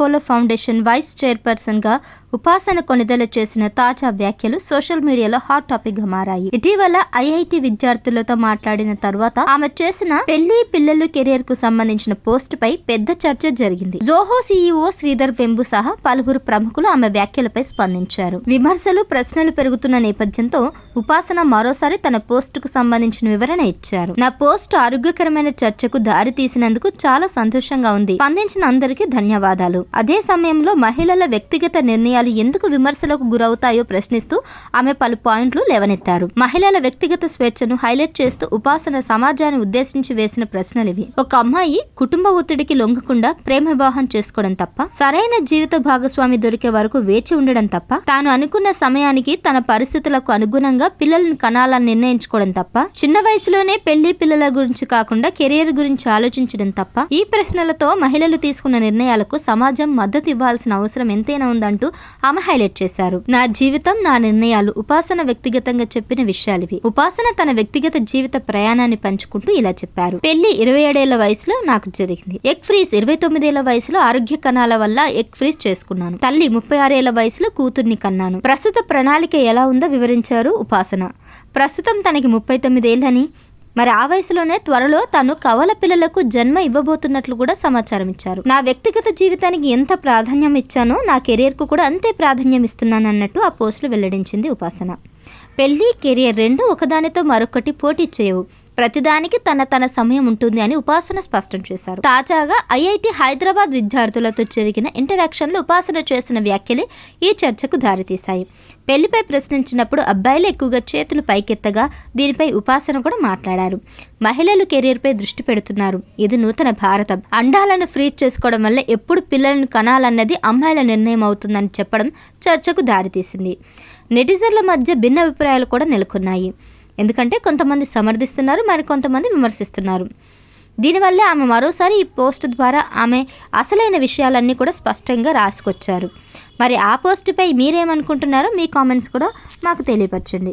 Apollo foundation vice chairperson గా ఉపాసన కొనిదెల చేసిన తాజా వ్యాఖ్యలు సోషల్ మీడియాలో హాట్ టాపిక్ గా మారాయి. ఇటీవల ఐఐటి విద్యార్థులతో మాట్లాడిన తర్వాత ఆమె చేసిన పెళ్లి పిల్లలు కెరీర్ కు సంబంధించిన పోస్ట్ పై పెద్ద చర్చ జరిగింది. జోహో సీఈఓ శ్రీధర్ వెంబు సహా పలువురు ప్రముఖులు ఆమె వ్యాఖ్యలపై స్పందించారు. విమర్శలు ప్రశ్నలు పెరుగుతున్న నేపథ్యంతో ఉపాసన మరోసారి తన పోస్ట్ కు సంబంధించిన వివరణ ఇచ్చారు. నా పోస్ట్ ఆరోగ్యకరమైన చర్చకు దారి తీసినందుకు చాలా సంతోషంగా ఉంది. స్పందించిన అందరికీ ధన్యవాదాలు. అదే సమయంలో మహిళల వ్యక్తిగత నిర్ణయాలు ఎందుకు విమర్శలకు గురవుతాయో ప్రశ్నిస్తూ ఆమె పలు పాయింట్లు లేవనెత్తారు. మహిళల వ్యక్తిగత స్వేచ్ఛను హైలైట్ చేస్తూ ఉపాసన సమాజాన్ని ఉద్దేశించి వేసిన ప్రశ్నలివి. ఒక అమ్మాయి కుటుంబ ఒత్తిడికి లొంగకుండా ప్రేమ వివాహం చేసుకోవడం తప్ప, సరైన జీవిత భాగస్వామి దొరికే వరకు వేచి ఉండడం తప్ప, తాను అనుకున్న సమయానికి తన పరిస్థితులకు అనుగుణంగా పిల్లలను కనాలని నిర్ణయించుకోవడం తప్ప, చిన్న వయసులోనే పెళ్లి పిల్లల గురించి కాకుండా కెరీర్ గురించి ఆలోచించడం తప్ప, ఈ ప్రశ్నలతో మహిళలు తీసుకున్న నిర్ణయాలకు సమాజం మద్దతు ఇవ్వాల్సిన అవసరం ఎంతైనా ఉందంటూ ఆమె హైలైట్ చేశారు. నా జీవితం నా నిర్ణయాలు ఉపాసన వ్యక్తిగతంగా చెప్పిన విషయాలివి. ఉపాసన తన వ్యక్తిగత జీవిత ప్రయాణాన్ని పంచుకుంటూ ఇలా చెప్పారు. పెళ్లి 27 ఏళ్ల వయసులో నాకు జరిగింది. ఎగ్ ఫ్రీజ్ 29 ఏళ్ల వయసులో ఆరోగ్య కణాల వల్ల ఎగ్ ఫ్రీజ్ చేసుకున్నాను. తల్లి 36 ఏళ్ల వయసులో కూతుర్ని కన్నాను. ప్రస్తుత ప్రణాళిక ఎలా ఉందో వివరించారు ఉపాసన. ప్రస్తుతం తనకి 39 ఏళ్లని, మరి ఆ వయసులోనే త్వరలో తను కవల పిల్లలకు జన్మ ఇవ్వబోతున్నట్లు కూడా సమాచారం ఇచ్చారు. నా వ్యక్తిగత జీవితానికి ఎంత ప్రాధాన్యం ఇచ్చానో నా కెరీర్ కు కూడా అంతే ప్రాధాన్యం ఇస్తున్నాను అన్నట్టు ఆ పోస్టులు వెల్లడించింది ఉపాసన. పెళ్లి కెరీర్ రెండు ఒకదానితో మరొకటి పోటీ చేయవు. ప్రతిదానికి తన సమయం ఉంటుంది అని ఉపాసన స్పష్టం చేశారు. తాజాగా ఐఐటి హైదరాబాద్ విద్యార్థులతో జరిగిన ఇంటరాక్షన్లో ఉపాసన చేసిన వ్యాఖ్యలే ఈ చర్చకు దారితీశాయి. పెళ్లిపై ప్రశ్నించినప్పుడు అబ్బాయిలు ఎక్కువగా చేతులు పైకెత్తగా దీనిపై ఉపాసన కూడా మాట్లాడారు. మహిళలు కెరీర్పై దృష్టి పెడుతున్నారు. ఇది నూతన భారతం. అండాలను ఫ్రీజ్ చేసుకోవడం వల్ల ఎప్పుడు పిల్లలను కనాలన్నది అమ్మాయిల నిర్ణయం అవుతుందని చెప్పడం చర్చకు దారితీసింది. నెటిజన్ల మధ్య భిన్న అభిప్రాయాలు కూడా నెలకొన్నాయి. ఎందుకంటే కొంతమంది సమర్థిస్తున్నారు, మరి కొంతమంది విమర్శిస్తున్నారు. దీనివల్లే ఆమె మరోసారి ఈ పోస్ట్ ద్వారా ఆమె అసలైన విషయాలన్నీ కూడా స్పష్టంగా రాసుకొచ్చారు. మరి ఆ పోస్టుపై మీరేమనుకుంటున్నారో మీ కామెంట్స్ కూడా మాకు తెలియపరచండి.